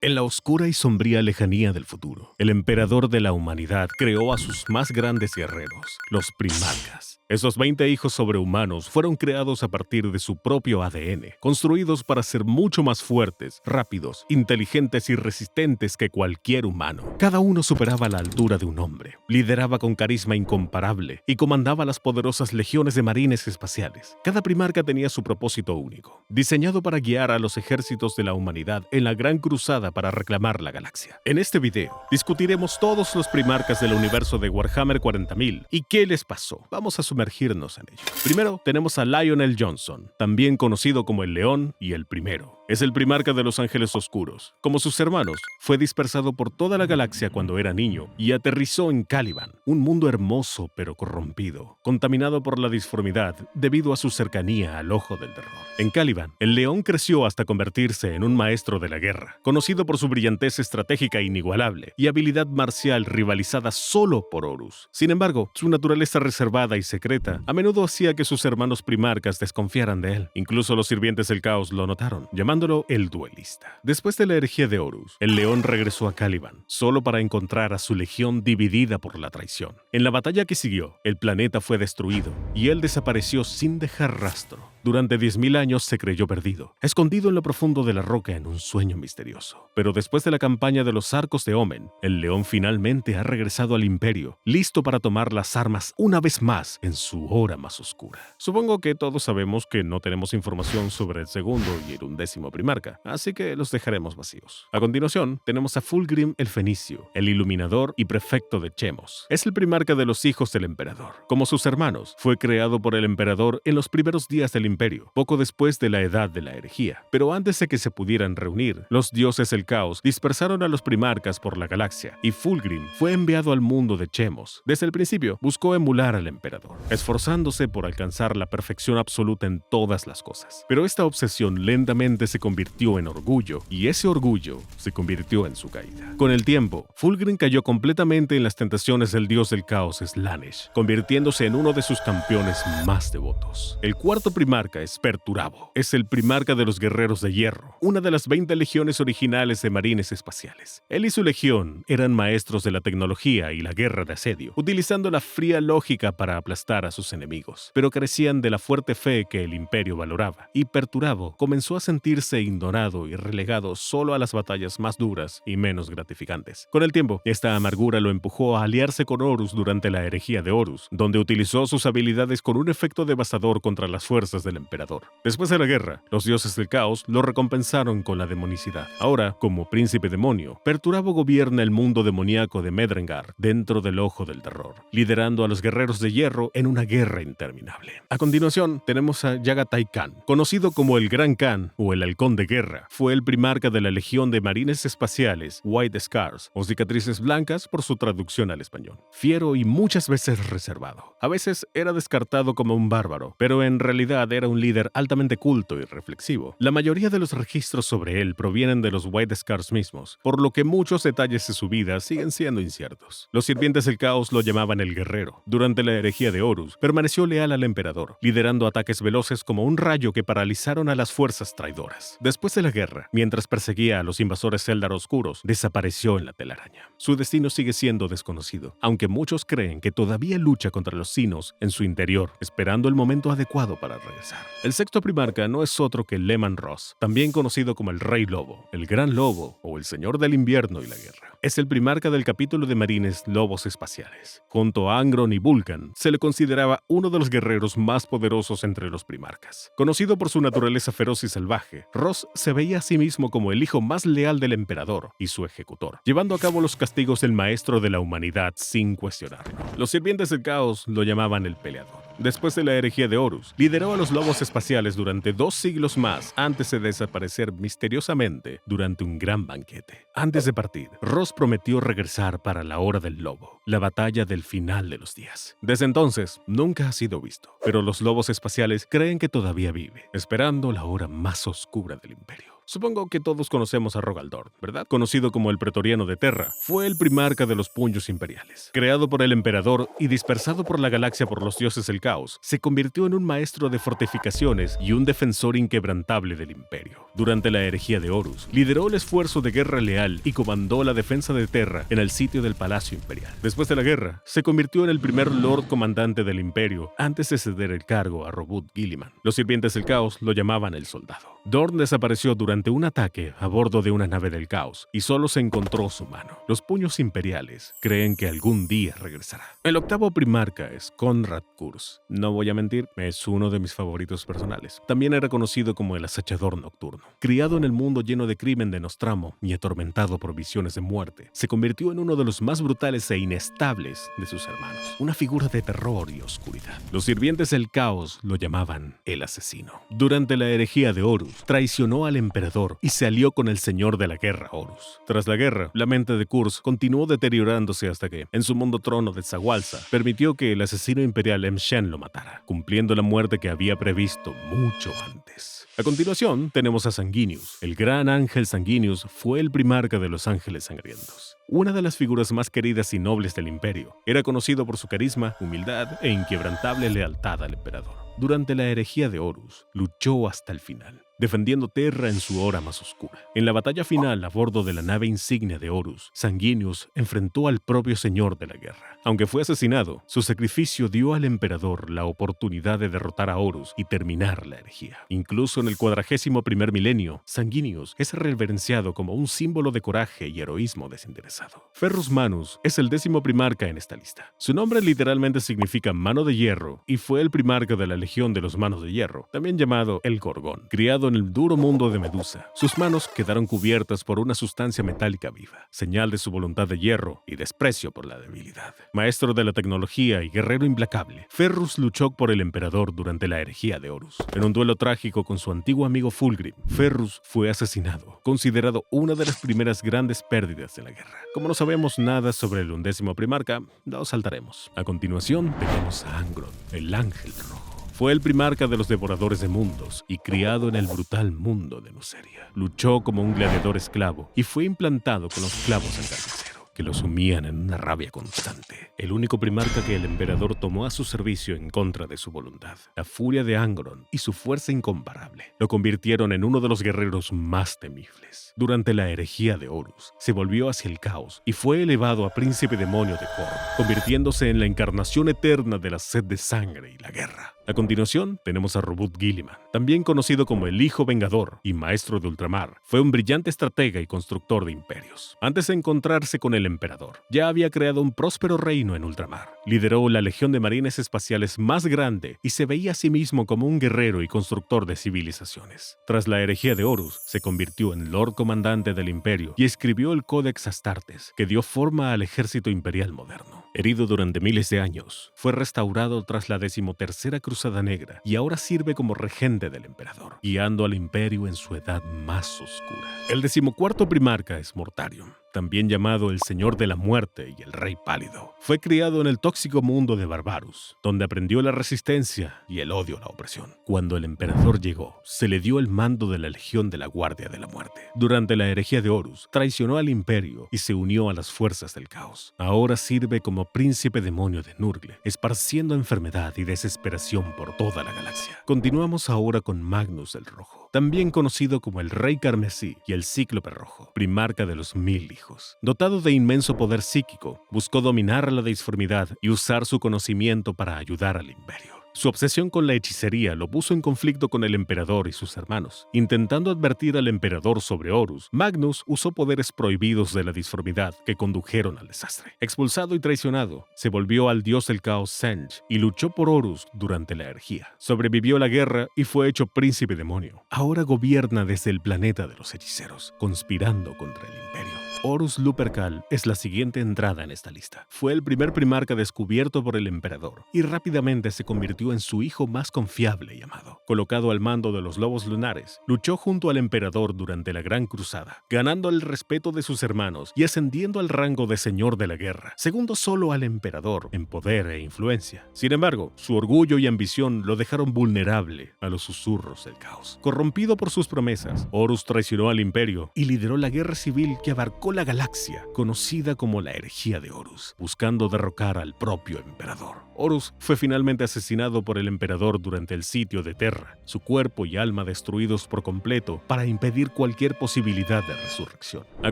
En la oscura y sombría lejanía del futuro, el emperador de la humanidad creó a sus más grandes guerreros, los Primarcas. Esos 20 hijos sobrehumanos fueron creados a partir de su propio ADN, construidos para ser mucho más fuertes, rápidos, inteligentes y resistentes que cualquier humano. Cada uno superaba la altura de un hombre, lideraba con carisma incomparable y comandaba las poderosas legiones de marines espaciales. Cada Primarca tenía su propósito único, diseñado para guiar a los ejércitos de la humanidad en la gran cruzada para reclamar la galaxia. En este video, discutiremos todos los Primarcas del universo de Warhammer 40.000 y qué les pasó. Vamos a sumergirnos en ello. Primero, tenemos a Lionel Johnson, también conocido como el León y el Primero. Es el Primarca de los Ángeles Oscuros. Como sus hermanos, fue dispersado por toda la galaxia cuando era niño y aterrizó en Caliban, un mundo hermoso pero corrompido, contaminado por la disformidad debido a su cercanía al Ojo del Terror. En Caliban, el León creció hasta convertirse en un maestro de la guerra, conocido por su brillantez estratégica inigualable y habilidad marcial rivalizada solo por Horus. Sin embargo, su naturaleza reservada y secreta a menudo hacía que sus hermanos Primarcas desconfiaran de él. Incluso los sirvientes del caos lo notaron, llamándolo el duelista. Después de la herejía de Horus, el León regresó a Caliban, solo para encontrar a su legión dividida por la traición. En la batalla que siguió, el planeta fue destruido y él desapareció sin dejar rastro. Durante 10.000 años se creyó perdido, escondido en lo profundo de la roca en un sueño misterioso. Pero después de la campaña de los Arcos de Omen, el León finalmente ha regresado al Imperio, listo para tomar las armas una vez más en su hora más oscura. Supongo que todos sabemos que no tenemos información sobre el segundo y el 11º Primarca, así que los dejaremos vacíos. A continuación, tenemos a Fulgrim el Fenicio, el iluminador y prefecto de Chemos. Es el Primarca de los hijos del emperador. Como sus hermanos, fue creado por el emperador en los primeros días del Imperio, poco después de la edad de la herejía. Pero antes de que se pudieran reunir, los dioses del caos dispersaron a los Primarcas por la galaxia, y Fulgrim fue enviado al mundo de Chemos. Desde el principio, buscó emular al emperador, esforzándose por alcanzar la perfección absoluta en todas las cosas. Pero esta obsesión lentamente se convirtió en orgullo, y ese orgullo se convirtió en su caída. Con el tiempo, Fulgrim cayó completamente en las tentaciones del dios del caos Slaanesh, convirtiéndose en uno de sus campeones más devotos. El cuarto Primarca es Perturabo. Es el Primarca de los Guerreros de Hierro, una de las 20 legiones originales de marines espaciales. Él y su legión eran maestros de la tecnología y la guerra de asedio, utilizando la fría lógica para aplastar a sus enemigos, pero carecían de la fuerte fe que el Imperio valoraba, y Perturabo comenzó a sentirse ignorado y relegado solo a las batallas más duras y menos gratificantes. Con el tiempo, esta amargura lo empujó a aliarse con Horus durante la herejía de Horus, donde utilizó sus habilidades con un efecto devastador contra las fuerzas del emperador. Después de la guerra, los dioses del caos lo recompensaron con la demonicidad. Ahora, como príncipe demonio, Perturabo gobierna el mundo demoníaco de Medrengar dentro del Ojo del Terror, liderando a los guerreros de hierro en una guerra interminable. A continuación, tenemos a Yagatai Khan, conocido como el Gran Khan o el Halcón de Guerra. Fue el Primarca de la Legión de Marines Espaciales White Scars, o Cicatrices Blancas por su traducción al español. Fiero y muchas veces reservado. A veces era descartado como un bárbaro, pero en realidad era un líder altamente culto y reflexivo. La mayoría de los registros sobre él provienen de los White Scars mismos, por lo que muchos detalles de su vida siguen siendo inciertos. Los sirvientes del caos lo llamaban el guerrero. Durante la herejía de Horus, permaneció leal al emperador, liderando ataques veloces como un rayo que paralizaron a las fuerzas traidoras. Después de la guerra, mientras perseguía a los invasores Eldar oscuros, desapareció en la telaraña. Su destino sigue siendo desconocido, aunque muchos creen que todavía lucha contra los Sinos en su interior, esperando el momento adecuado para regresar. El sexto Primarca no es otro que Leman Russ, también conocido como el Rey Lobo, el Gran Lobo o el Señor del Invierno y la Guerra. Es el Primarca del capítulo de marines Lobos Espaciales. Junto a Angron y Vulcan, se le consideraba uno de los guerreros más poderosos entre los Primarcas. Conocido por su naturaleza feroz y salvaje, Russ se veía a sí mismo como el hijo más leal del emperador y su ejecutor, llevando a cabo los castigos del maestro de la humanidad sin cuestionarlo. Los sirvientes del caos lo llamaban el peleador. Después de la herejía de Horus, lideró a los lobos espaciales durante 2 siglos más antes de desaparecer misteriosamente durante un gran banquete. Antes de partir, Russ prometió regresar para la Hora del Lobo, la batalla del final de los días. Desde entonces, nunca ha sido visto, pero los lobos espaciales creen que todavía vive, esperando la hora más oscura del Imperio. Supongo que todos conocemos a Rogaldor, ¿verdad? Conocido como el pretoriano de Terra, fue el primarca de los puños imperiales. Creado por el emperador y dispersado por la galaxia por los dioses del caos, se convirtió en un maestro de fortificaciones y un defensor inquebrantable del imperio. Durante la herejía de Horus, lideró el esfuerzo de guerra leal y comandó la defensa de Terra en el sitio del Palacio Imperial. Después de la guerra, se convirtió en el primer Lord Comandante del Imperio antes de ceder el cargo a Robut Guilliman. Los sirvientes del caos lo llamaban el soldado. Dorn desapareció durante un ataque a bordo de una nave del caos y solo se encontró su mano. Los puños imperiales creen que algún día regresará. El octavo primarca es Konrad Kurz. No voy a mentir, es uno de mis favoritos personales. También era conocido como el acechador nocturno. Criado en el mundo lleno de crimen de Nostramo y atormentado por visiones de muerte, se convirtió en uno de los más brutales e inestables de sus hermanos. Una figura de terror y oscuridad. Los sirvientes del caos lo llamaban el asesino. Durante la herejía de Horus, traicionó al emperador y se alió con el señor de la guerra Horus. Tras la guerra, la mente de Kurz continuó deteriorándose hasta que, en su mundo trono de Zagualza, permitió que el asesino imperial M'Shen lo matara, cumpliendo la muerte que había previsto mucho antes. A continuación, tenemos a Sanguinius. El gran ángel Sanguinius fue el primarca de los ángeles sangrientos. Una de las figuras más queridas y nobles del imperio, era conocido por su carisma, humildad e inquebrantable lealtad al emperador. Durante la herejía de Horus, luchó hasta el final, defendiendo Terra en su hora más oscura. En la batalla final a bordo de la nave insignia de Horus, Sanguinius enfrentó al propio señor de la guerra. Aunque fue asesinado, su sacrificio dio al emperador la oportunidad de derrotar a Horus y terminar la herejía. Incluso en el 41º milenio, Sanguinius es reverenciado como un símbolo de coraje y heroísmo desinteresado. Ferrus Manus es el 10º primarca en esta lista. Su nombre literalmente significa mano de hierro y fue el primarca de la Legión de los Manos de Hierro, también llamado el Gorgón. Criado en el duro mundo de Medusa, sus manos quedaron cubiertas por una sustancia metálica viva, señal de su voluntad de hierro y desprecio por la debilidad. Maestro de la tecnología y guerrero implacable, Ferrus luchó por el emperador durante la herejía de Horus. En un duelo trágico con su antiguo amigo Fulgrim, Ferrus fue asesinado, considerado una de las primeras grandes pérdidas de la guerra. Como no sabemos nada sobre el 11º primarca, lo saltaremos. A continuación tenemos a Angron, el ángel rojo. Fue el primarca de los devoradores de mundos y criado en el brutal mundo de Nuceria. Luchó como un gladiador esclavo y fue implantado con los clavos al carnicero, que lo sumían en una rabia constante. El único primarca que el emperador tomó a su servicio en contra de su voluntad. La furia de Angron y su fuerza incomparable lo convirtieron en uno de los guerreros más temibles. Durante la herejía de Horus, se volvió hacia el caos y fue elevado a príncipe demonio de Korn, convirtiéndose en la encarnación eterna de la sed de sangre y la guerra. A continuación, tenemos a Robut Guilliman, también conocido como el Hijo Vengador y Maestro de Ultramar. Fue un brillante estratega y constructor de imperios. Antes de encontrarse con el emperador, ya había creado un próspero reino en Ultramar. Lideró la legión de marines espaciales más grande y se veía a sí mismo como un guerrero y constructor de civilizaciones. Tras la herejía de Horus, se convirtió en Lord Comandante del Imperio y escribió el Codex Astartes, que dio forma al ejército imperial moderno. Herido durante miles de años, fue restaurado tras la 13ª Cruzada Negra y ahora sirve como regente del emperador, guiando al imperio en su edad más oscura. El 14º primarca es Mortarion, también llamado el Señor de la Muerte y el Rey Pálido. Fue criado en el tóxico mundo de Barbarus, donde aprendió la resistencia y el odio a la opresión. Cuando el emperador llegó, se le dio el mando de la Legión de la Guardia de la Muerte. Durante la herejía de Horus, traicionó al imperio y se unió a las fuerzas del caos. Ahora sirve como príncipe demonio de Nurgle, esparciendo enfermedad y desesperación por toda la galaxia. Continuamos ahora con Magnus el Rojo, también conocido como el Rey Carmesí y el Cíclope Rojo, primarca de los 1000 hijos. Dotado de inmenso poder psíquico, buscó dominar la disformidad y usar su conocimiento para ayudar al imperio. Su obsesión con la hechicería lo puso en conflicto con el emperador y sus hermanos. Intentando advertir al emperador sobre Horus, Magnus usó poderes prohibidos de la disformidad que condujeron al desastre. Expulsado y traicionado, se volvió al dios del caos Senge y luchó por Horus durante la herejía. Sobrevivió la guerra y fue hecho príncipe demonio. Ahora gobierna desde el planeta de los hechiceros, conspirando contra el imperio. Horus Lupercal es la siguiente entrada en esta lista. Fue el primer primarca descubierto por el emperador y rápidamente se convirtió en su hijo más confiable y amado. Colocado al mando de los lobos lunares, luchó junto al emperador durante la Gran Cruzada, ganando el respeto de sus hermanos y ascendiendo al rango de señor de la guerra, segundo solo al emperador en poder e influencia. Sin embargo, su orgullo y ambición lo dejaron vulnerable a los susurros del caos. Corrompido por sus promesas, Horus traicionó al imperio y lideró la guerra civil que abarcó la galaxia, conocida como la herejía de Horus, buscando derrocar al propio emperador. Horus fue finalmente asesinado por el emperador durante el sitio de Terra, su cuerpo y alma destruidos por completo para impedir cualquier posibilidad de resurrección. A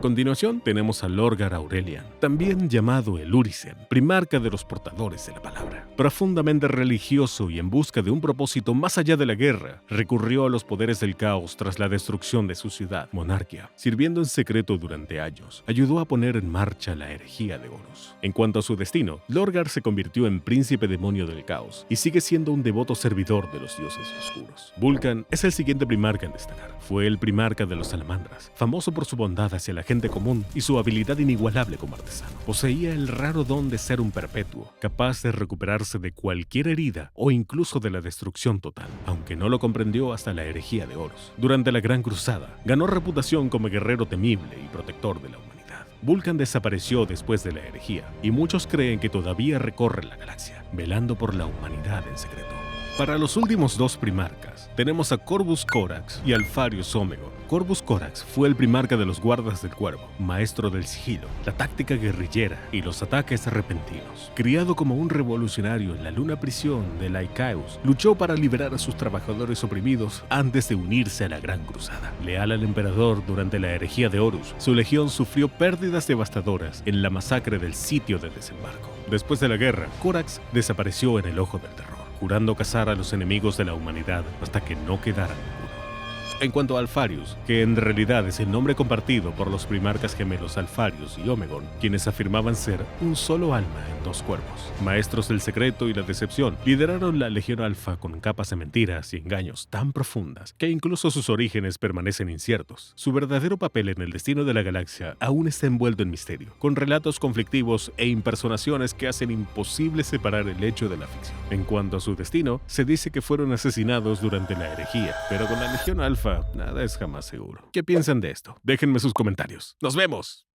continuación tenemos a Lorgar Aurelian, también llamado el Urisen, primarca de los portadores de la palabra. Profundamente religioso y en busca de un propósito más allá de la guerra, recurrió a los poderes del caos tras la destrucción de su ciudad, Monarquia. Sirviendo en secreto durante años, ayudó a poner en marcha la herejía de Horus. En cuanto a su destino, Lorgar se convirtió en príncipe demonio del caos y sigue siendo un devoto servidor de los dioses oscuros. Vulcan es el siguiente primarca en destacar. Fue el primarca de los salamandras, famoso por su bondad hacia la gente común y su habilidad inigualable como artesano. Poseía el raro don de ser un perpetuo, capaz de recuperarse de cualquier herida o incluso de la destrucción total, aunque no lo comprendió hasta la herejía de Horus. Durante la Gran Cruzada, ganó reputación como guerrero temible y protector de la humanidad. Vulcan desapareció después de la herejía, y muchos creen que todavía recorre la galaxia, velando por la humanidad en secreto. Para los últimos dos primarcas, tenemos a Corvus Corax y Alfarius Omegon. Corvus Corax fue el primarca de los guardas del cuervo, maestro del sigilo, la táctica guerrillera y los ataques repentinos. Criado como un revolucionario en la luna prisión de Lycaeus, luchó para liberar a sus trabajadores oprimidos antes de unirse a la Gran Cruzada. Leal al emperador durante la herejía de Horus, su legión sufrió pérdidas devastadoras en la masacre del sitio de desembarco. Después de la guerra, Corax desapareció en el ojo del terror, jurando cazar a los enemigos de la humanidad hasta que no quedara ninguno. En cuanto a Alfarius, que en realidad es el nombre compartido por los primarcas gemelos Alfarius y Omegon, quienes afirmaban ser un solo alma en dos cuerpos. Maestros del secreto y la decepción, lideraron la Legión Alfa con capas de mentiras y engaños tan profundas que incluso sus orígenes permanecen inciertos. Su verdadero papel en el destino de la galaxia aún está envuelto en misterio, con relatos conflictivos e impersonaciones que hacen imposible separar el hecho de la ficción. En cuanto a su destino, se dice que fueron asesinados durante la herejía, pero con la Legión Alfa nada es jamás seguro. ¿Qué piensan de esto? Déjenme sus comentarios. ¡Nos vemos!